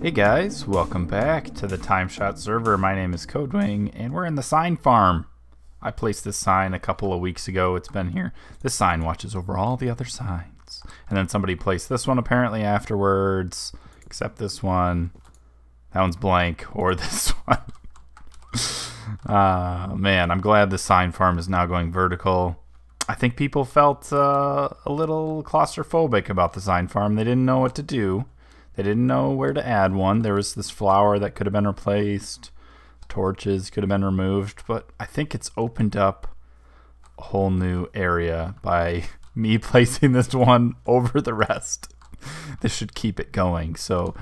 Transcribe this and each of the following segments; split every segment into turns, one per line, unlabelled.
Hey guys, welcome back to the TimeShot Server. My name is KohdWing, and we're in the sign farm. I placed this sign a couple of weeks ago. It's been here. This sign watches over all the other signs. And then somebody placed this one apparently afterwards, except this one. That one's blank, or this one. Man, I'm glad the sign farm is now going vertical. I think people felt a little claustrophobic about the sign farm. They didn't know what to do. They didn't know where to add one. There was this flower that could have been replaced. Torches could have been removed. But I think it's opened up a whole new area by me placing this one over the rest. This should keep it going. So,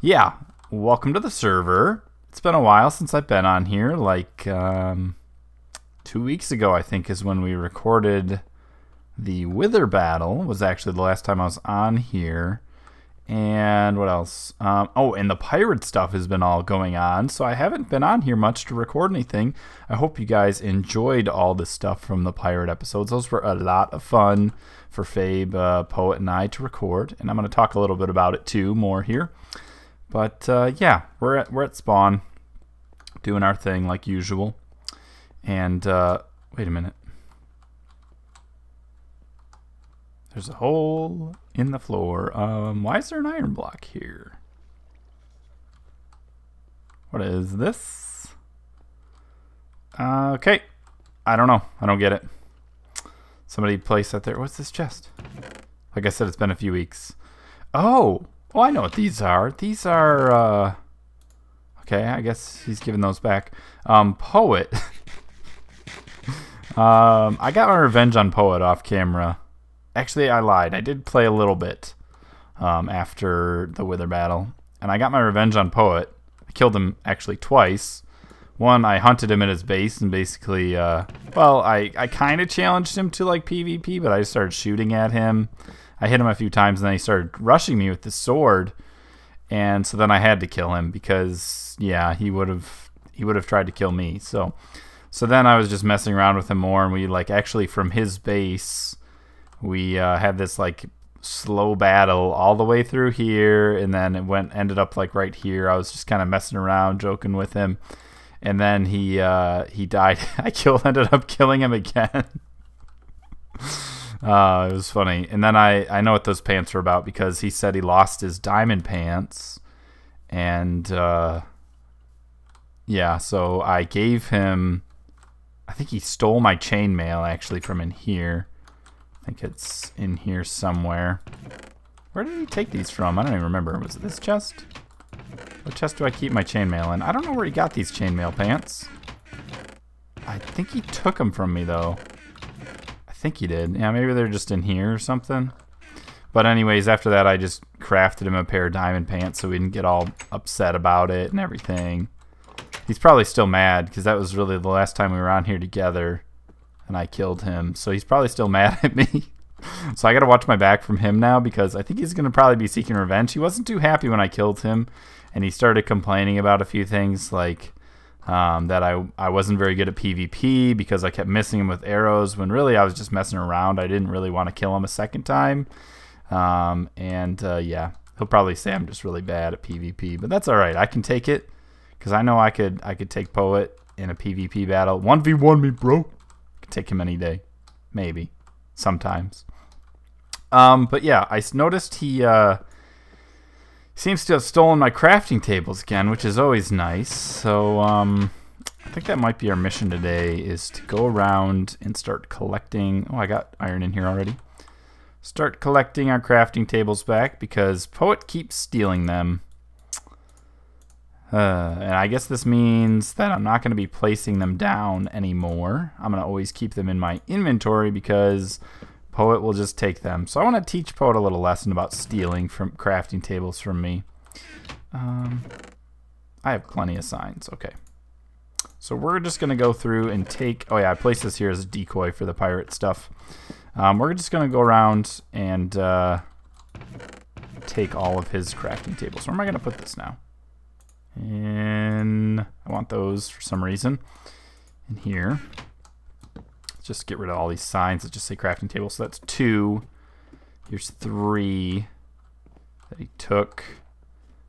yeah. Welcome to the server. It's been a while since I've been on here. Like 2 weeks ago, I think, is when we recorded the Wither battle. Was actually the last time I was on here. And what else? Oh, and the pirate stuff has been all going on, so I haven't been on here much to record anything. I hope you guys enjoyed all the stuff from the pirate episodes. Those were a lot of fun for Fabe, Poet, and I to record, and I'm going to talk a little bit about it too, more here. But yeah, we're at spawn, doing our thing like usual. And wait a minute. There's a hole in the floor. Why is there an iron block here? What is this? Okay. I don't know. I don't get it. Somebody placed that there. What's this chest? Like I said, it's been a few weeks. Oh! Oh, I know what these are. These are, okay, I guess he's giving those back. Poet. I got my revenge on Poet off camera. Actually, I lied. I did play a little bit after the Wither battle, and I got my revenge on Poet. I killed him actually twice. One, I hunted him at his base and basically, well, I kind of challenged him to like PvP, but I just started shooting at him. I hit him a few times, and then he started rushing me with the sword, and so then I had to kill him because, yeah, he would have tried to kill me. So then I was just messing around with him more, and we like actually from his base. We had this like slow battle all the way through here, and then it ended up like right here. I was just kind of messing around, joking with him, and then he died. I ended up killing him again. It was funny. And then I know what those pants were about because he said he lost his diamond pants, and yeah, so I gave him. I think he stole my chainmail actually from in here. I think it's in here somewhere. Where did he take these from? I don't even remember. Was it this chest? What chest do I keep my chainmail in? I don't know where he got these chainmail pants. I think he took them from me, though. I think he did. Yeah, maybe they're just in here or something. But anyways, after that, I just crafted him a pair of diamond pants so we didn't get all upset about it and everything. He's probably still mad because that was really the last time we were on here together. And I killed him, so he's probably still mad at me. So I gotta watch my back from him now because I think he's gonna probably be seeking revenge. He wasn't too happy when I killed him, and he started complaining about a few things like that I wasn't very good at PvP because I kept missing him with arrows when really I was just messing around. I didn't really want to kill him a second time. Yeah, he'll probably say I'm just really bad at PvP, but that's all right. I can take it because I know I could take Poet in a PvP battle. 1v1 me, bro. Take him any day, maybe, sometimes. But yeah, I noticed he seems to have stolen my crafting tables again, which is always nice. So I think that might be our mission today, is to go around and start collecting. Oh, I got iron in here already. Start collecting our crafting tables back because Poet keeps stealing them. And I guess this means that I'm not going to be placing them down anymore. I'm going to always keep them in my inventory because Poet will just take them. So I want to teach Poet a little lesson about stealing from crafting tables from me. I have plenty of signs. Okay. So we're just going to go through and take... Oh yeah, I placed this here as a decoy for the pirate stuff. We're just going to go around and take all of his crafting tables. Where am I going to put this now? And I want those for some reason in here. Let's just get rid of all these signs that just say crafting table. So that's 2. Here's 3 that he took.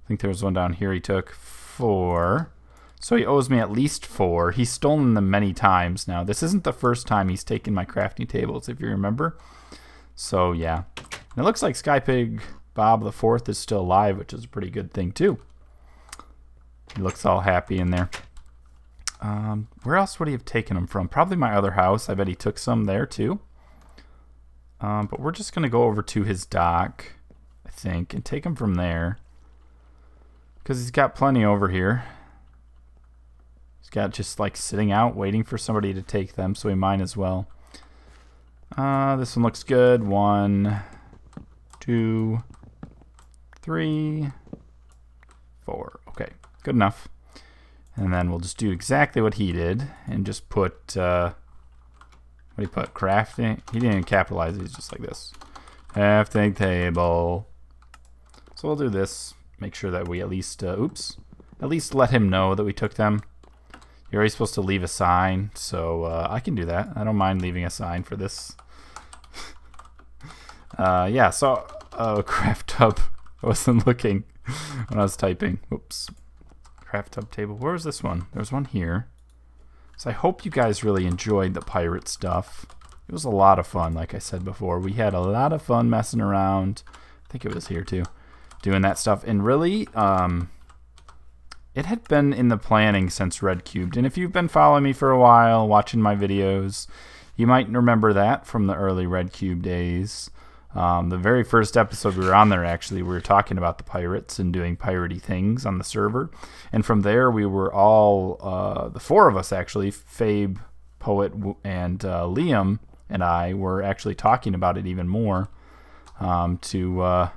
I think there was one down here he took 4. So he owes me at least 4. He's stolen them many times now. This isn't the first time he's taken my crafting tables, if you remember. So yeah. And it looks like Skypig Bob the 4th is still alive, which is a pretty good thing too. He looks all happy in there. Where else would he have taken them from? Probably my other house. I bet he took some there too. But we're just going to go over to his dock, I think, and take them from there. Because he's got plenty over here. He's got just like sitting out, waiting for somebody to take them, so we might as well. This one looks good. 1, 2, 3, 4. Okay, good enough. And then we'll just do exactly what he did and just put, what do you put? Crafting? He didn't even capitalize it. He's just like this. Crafting table. So we'll do this. Make sure that we at least, at least let him know that we took them. You're always supposed to leave a sign, so I can do that. I don't mind leaving a sign for this. Yeah, so, craft tub. I wasn't looking when I was typing. Oops. Craft tub table. Where was this one? There's one here. So I hope you guys really enjoyed the pirate stuff. It was a lot of fun, like I said before. We had a lot of fun messing around. I think it was here too, doing that stuff. And really, it had been in the planning since Red Cubed. And if you've been following me for a while, watching my videos, you might remember that from the early Red Cube days. The very first episode we were on there, actually, we were talking about the pirates and doing piratey things on the server. And from there, we were all, the 4 of us actually, Fabe, Poet, and Liam and I were actually talking about it even more to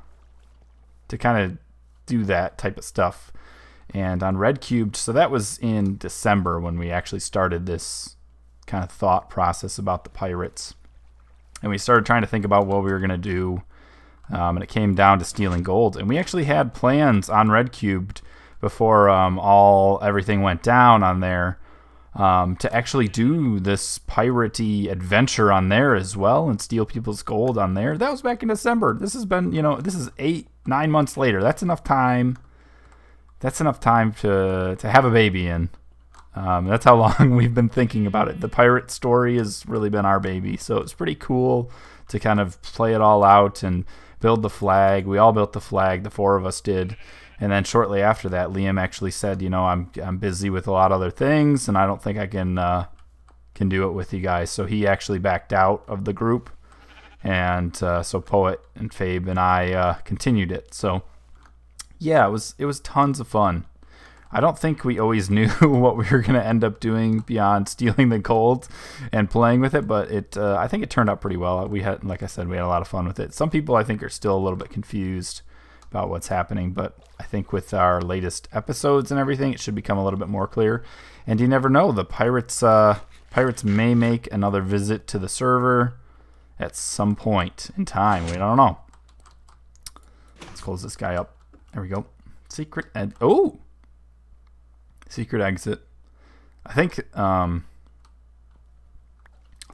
kind of do that type of stuff. And on Red Cubed, so that was in December when we actually started this kind of thought process about the pirates. And we started trying to think about what we were going to do, and it came down to stealing gold. And we actually had plans on Red Cubed before everything went down on there to actually do this piratey adventure on there as well and steal people's gold on there. That was back in December. This has been, this is 8-9 months later. That's enough time. That's enough time to have a baby in. That's how long we've been thinking about it. The pirate story has really been our baby, so it's pretty cool to kind of play it all out and build the flag. We all built the flag, the 4 of us did, and then shortly after that, Liam actually said, I'm busy with a lot of other things, and I don't think I can do it with you guys. So he actually backed out of the group, and so Poet and Fabe and I continued it. So yeah, it was tons of fun. I don't think we always knew what we were going to end up doing beyond stealing the gold and playing with it, but I think it turned out pretty well. We had, like I said, we had a lot of fun with it. Some people I think are still a little bit confused about what's happening, but I think with our latest episodes and everything, it should become a little bit more clear. And you never know, the pirates may make another visit to the server at some point in time. We don't know. Let's close this guy up. There we go. Secret secret exit. I think I'll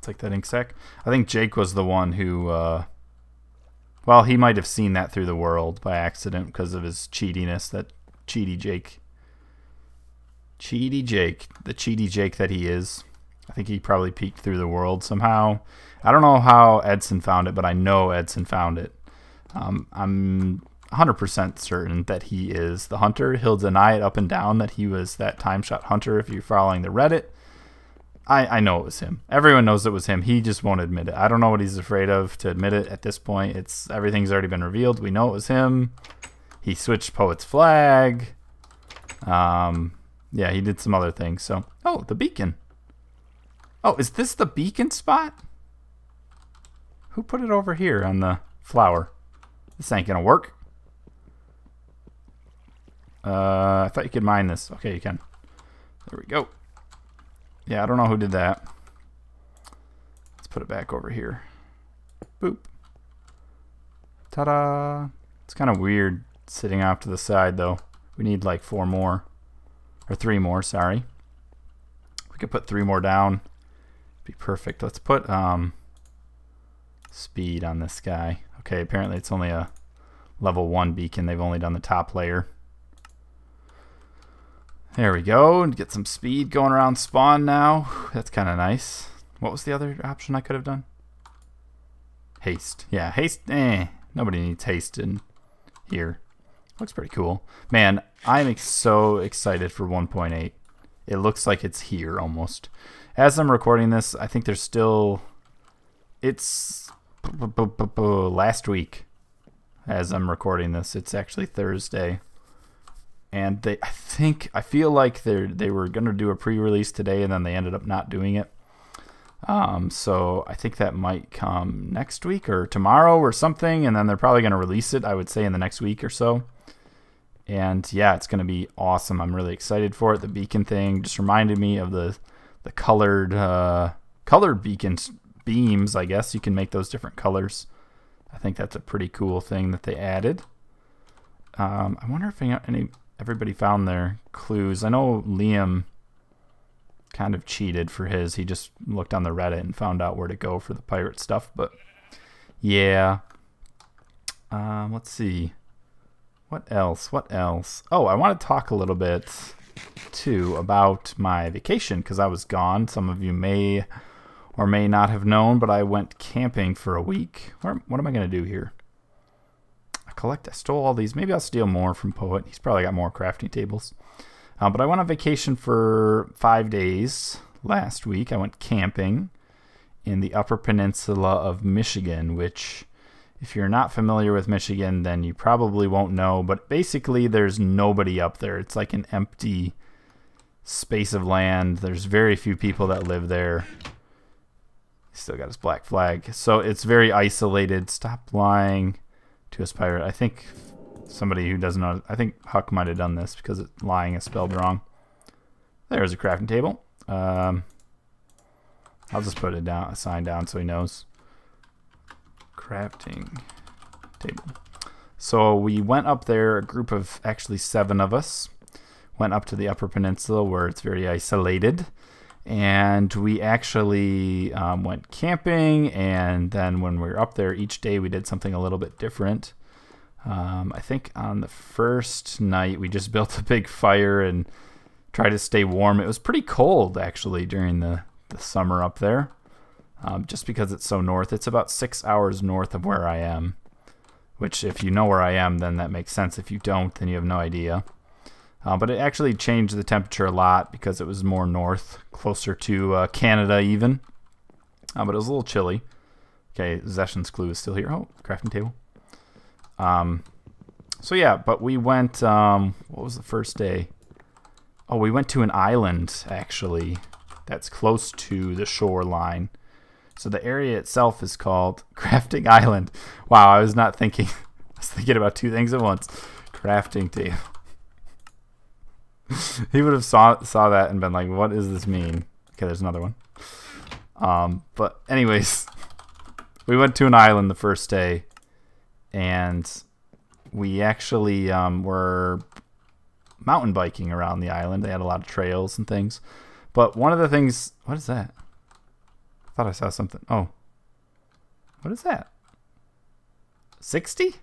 take that ink sac. I think Jake was the one who well, he might have seen that through the world by accident because of his cheatiness. That cheaty Jake, the cheaty Jake that he is. I think he probably peeked through the world somehow. I don't know how Edson found it, but I know Edson found it. I'm 100% certain that he is the hunter. He'll deny it up and down that he was that TimeShot hunter if you're following the Reddit. I know it was him. Everyone knows it was him. He just won't admit it. I don't know what he's afraid of to admit it at this point. Everything's already been revealed. We know it was him. He switched Poet's flag. Yeah, he did some other things. So, oh, the beacon. Oh, is this the beacon spot? Who put it over here on the flower? This ain't gonna work. I thought you could mine this. Okay, you can. There we go. Yeah, I don't know who did that. Let's put it back over here. Boop. Ta-da! It's kind of weird sitting off to the side, though. We need like 4 more. Or 3 more, sorry. We could put 3 more down. Be perfect. Let's put speed on this guy. Okay, apparently it's only a level 1 beacon. They've only done the top layer. There we go. And get some speed going around spawn now. That's kind of nice. What was the other option I could have done? Haste. Yeah, haste. Nobody needs haste in here. Looks pretty cool. Man, I'm so excited for 1.8. It looks like it's here almost. As I'm recording this, I think there's still... It's last week. As I'm recording this, it's actually Thursday. And I feel like they were going to do a pre-release today, and then they ended up not doing it. So I think that might come next week or tomorrow or something, and then they're probably going to release it, I would say, in the next week or so. And yeah, it's going to be awesome. I'm really excited for it. The beacon thing just reminded me of the colored beams, I guess. You can make those different colors. I think that's a pretty cool thing that they added. I wonder if everybody found their clues. I know Liam kind of cheated for his. He just looked on the Reddit and found out where to go for the pirate stuff. But yeah, let's see. What else? Oh, I want to talk a little bit too about my vacation because I was gone. Some of you may or may not have known, but I went camping for a week. What am I going to do here? I stole all these. Maybe I'll steal more from Poet. He's probably got more crafting tables. But I went on vacation for 5 days last week. I went camping in the Upper Peninsula of Michigan, which, if you're not familiar with Michigan, then you probably won't know. But basically, there's nobody up there. It's like an empty space of land. There's very few people that live there. He's still got his black flag. So it's very isolated. Stop lying to us, pirate. I think somebody who doesn't know, I think Huck might have done this because lying is spelled wrong. There's a crafting table. I'll just put it down, a sign down so he knows. Crafting table. So we went up there, a group of actually 7 of us, went up to the Upper Peninsula where it's very isolated. And we actually went camping, and then when we were up there, each day we did something a little bit different. I think on the first night we just built a big fire and tried to stay warm. It was pretty cold actually during the summer up there, just because it's so north. It's about 6 hours north of where I am, which if you know where I am, then that makes sense. If you don't, then you have no idea. But it actually changed the temperature a lot because it was more north, closer to Canada even. But it was a little chilly. Okay, Zeshan's clue is still here. Oh, crafting table. So yeah, but we went, what was the first day? Oh, we went to an island, actually, that's close to the shoreline. So the area itself is called Crafting Island. Wow, I was not thinking, I was thinking about 2 things at once. Crafting table. He would have saw that and been like, what does this mean? Okay, there's another one. But anyways, we went to an island the first day, and we actually were mountain biking around the island. They had a lot of trails and things. But one of the things... What is that? I thought I saw something. Oh. What is that? 60?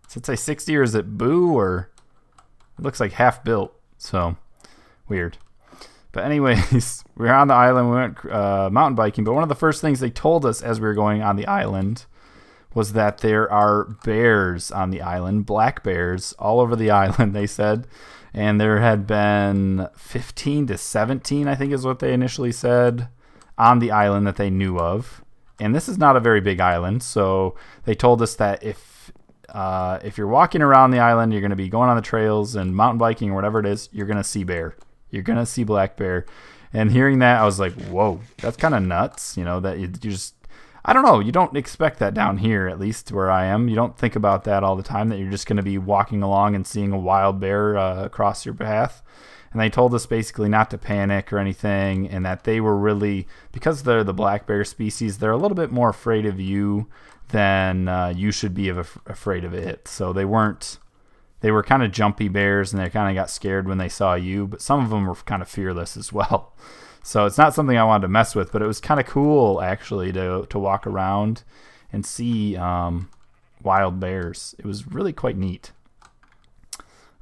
Does it say 60 or is it boo? Or it looks like half built. So, weird. But anyways, we were on the island. We went mountain biking. But one of the first things they told us as we were going on the island was that there are bears on the island, black bears, all over the island, they said. And there had been 15 to 17, I think is what they initially said, on the island that they knew of. And this is not a very big island, so they told us that if you're walking around the island, you're going to be going on the trails and mountain biking or whatever it is, you're going to see bear. You're going to see black bear. And hearing that, I was like, whoa, that's kind of nuts, you know, that you just... I don't know. You don't expect that down here, at least where I am. You don't think about that all the time, that you're just going to be walking along and seeing a wild bear across your path. And they told us basically not to panic or anything, and that they were really, because they're the black bear species, they're a little bit more afraid of you than you should be afraid of it. So they were kind of jumpy bears, and they kind of got scared when they saw you, but some of them were kind of fearless as well. So it's not something I wanted to mess with, but it was kind of cool, actually, to walk around and see wild bears. It was really quite neat.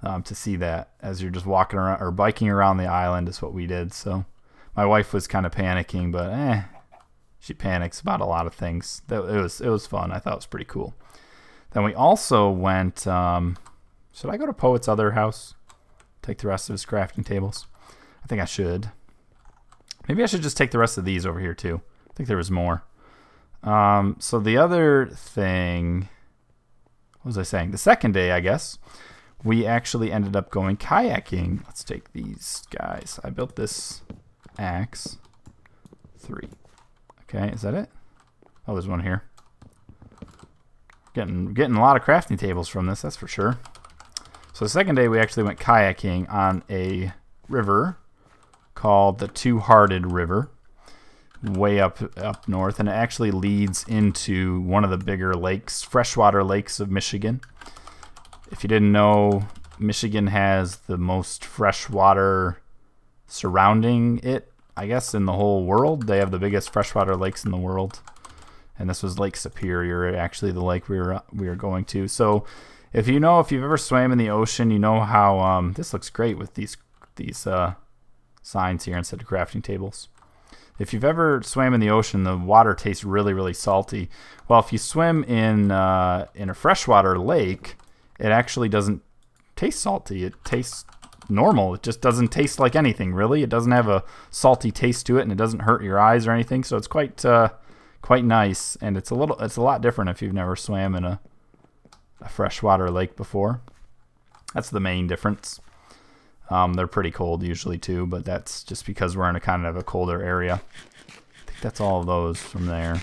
to see that as you're just walking around or biking around the island is what we did. So my wife was kind of panicking, but she panics about a lot of things. It was fun. I thought it was pretty cool. Then we also went. Should I go to Poet's other house? Take the rest of his crafting tables? I think I should. Maybe I should just take the rest of these over here too. I think there was more. So the other thing, what was I saying? The second day, I guess, we actually ended up going kayaking. Let's take these guys. I built this axe. 3. Okay, is that it? Oh, there's one here. Getting a lot of crafting tables from this, that's for sure. So the second day we actually went kayaking on a river called the Two-Hearted River, way up north, and it actually leads into one of the bigger lakes, freshwater lakes of Michigan. If you didn't know, Michigan has the most freshwater surrounding it, I guess, in the whole world. They have the biggest freshwater lakes in the world. And this was Lake Superior, actually the lake we were going to. So if you've ever swam in the ocean, you know how this looks great with these signs here instead of crafting tables. If you've ever swam in the ocean, the water tastes really, really salty. Well, if you swim in a freshwater lake, it actually doesn't taste salty. It tastes normal. It just doesn't taste like anything, really. It doesn't have a salty taste to it, and it doesn't hurt your eyes or anything. So it's quite nice, and it's a lot different if you've never swam in a freshwater lake before. That's the main difference. They're pretty cold usually too, but that's just because we're in a kind of a colder area. I think that's all of those from there.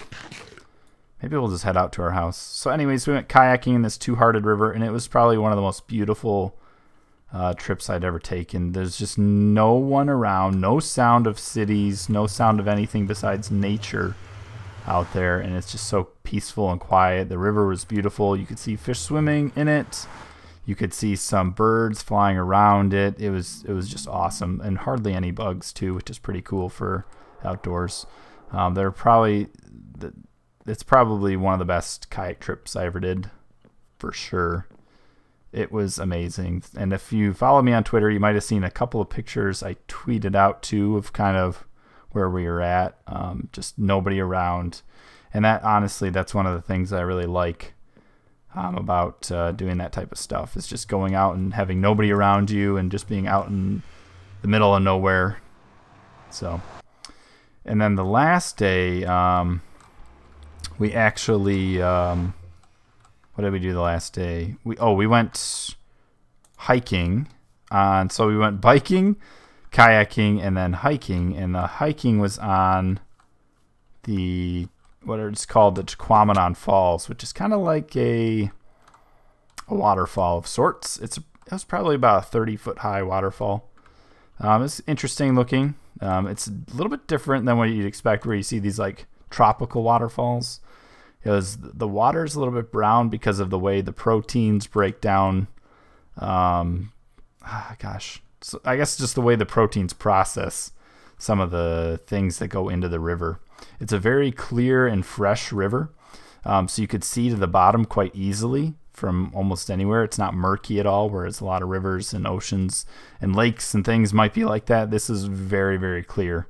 Maybe we'll just head out to our house. So anyways, we went kayaking in this Two-Hearted River, and it was probably one of the most beautiful trips I'd ever taken. There's just no one around, no sound of cities, no sound of anything besides nature out there, and it's just so peaceful and quiet. The river was beautiful. You could see fish swimming in it. You could see some birds flying around it. It was just awesome, and hardly any bugs too, which is pretty cool for outdoors. It's probably one of the best kayak trips I ever did, for sure. It was amazing. And if you follow me on Twitter, you might have seen a couple of pictures I tweeted out too of kind of where we were at. Just nobody around. And that, honestly, that's one of the things I really like about doing that type of stuff, is just going out and having nobody around you and just being out in the middle of nowhere. So, and then the last day, we actually, what did we do the last day? We went hiking. So we went biking, kayaking, and then hiking. And the hiking was on what it's called, the Chiquamanon Falls, which is kind of like a waterfall of sorts. It was probably about a 30-foot high waterfall. It's interesting looking. It's a little bit different than what you'd expect, where you see these like tropical waterfalls. The water is a little bit brown because of the way the proteins break down. So I guess just the way the proteins process some of the things that go into the river. It's a very clear and fresh river, so you could see to the bottom quite easily from almost anywhere. It's not murky at all, whereas a lot of rivers and oceans and lakes and things might be like that. This is very, very clear.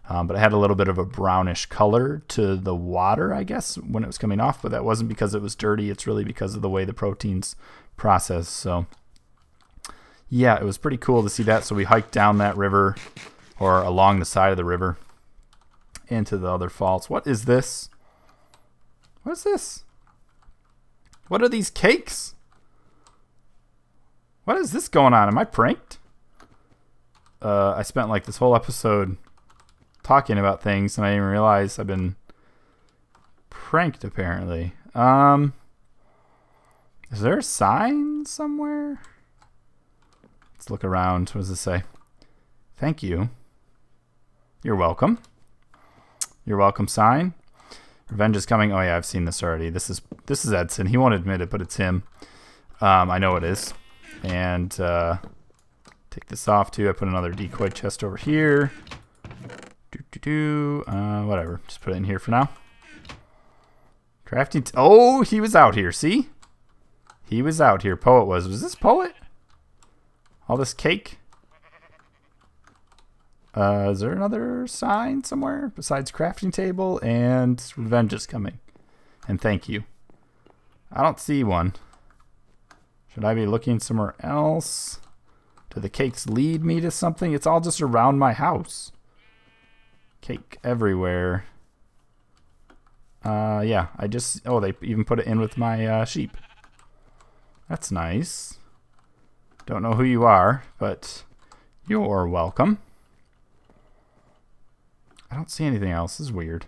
But it had a little bit of a brownish color to the water, I guess, when it was coming off. But that wasn't because it was dirty. It's really because of the way the proteins process. So, yeah, it was pretty cool to see that. So we hiked down that river, or along the side of the river, into the other falls. What is this? What is this? What are these cakes? What is this going on? Am I pranked? I spent like this whole episode talking about things, and I didn't even realize I've been pranked, apparently. Is there a sign somewhere? Let's look around. What does it say? Thank you. You're welcome. You're welcome sign. Revenge is coming. Oh yeah, I've seen this already. This is Edson. He won't admit it, but it's him. I know it is. And take this off too. I put another decoy chest over here. Whatever. Just put it in here for now. Crafting. Oh, he was out here. See? He was out here. Poet was. Was this Poet? All this cake? Is there another sign somewhere besides crafting table and revenge is coming? And thank you. I don't see one. Should I be looking somewhere else? Do the cakes lead me to something? It's all just around my house. Cake everywhere. Yeah, I just... Oh, they even put it in with my sheep. That's nice. Don't know who you are, but you're welcome. I don't see anything else. This is weird.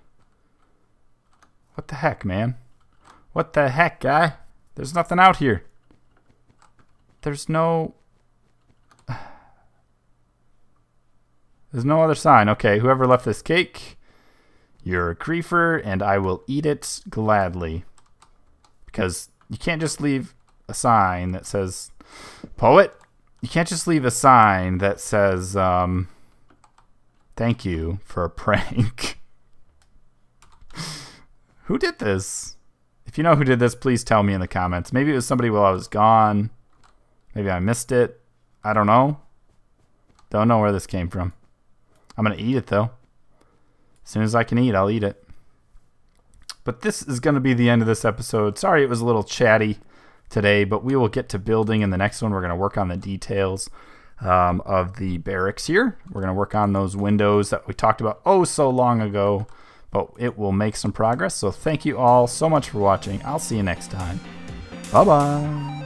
What the heck, man? What the heck, guy? There's nothing out here. There's no... There's no other sign. Okay, whoever left this cake, you're a creeper, and I will eat it gladly. Because you can't just leave a sign that says... Poet? You can't just leave a sign that says, thank you for a prank. Who did this? If you know who did this, please tell me in the comments. Maybe it was somebody while I was gone. Maybe I missed it. I don't know. Don't know where this came from. I'm going to eat it, though. As soon as I can eat, I'll eat it. But this is going to be the end of this episode. Sorry it was a little chatty today, but we will get to building in the next one. We're going to work on the details of the barracks here. We're going to work on those windows that we talked about oh so long ago, but it will make some progress. So thank you all so much for watching. I'll see you next time. Bye-bye.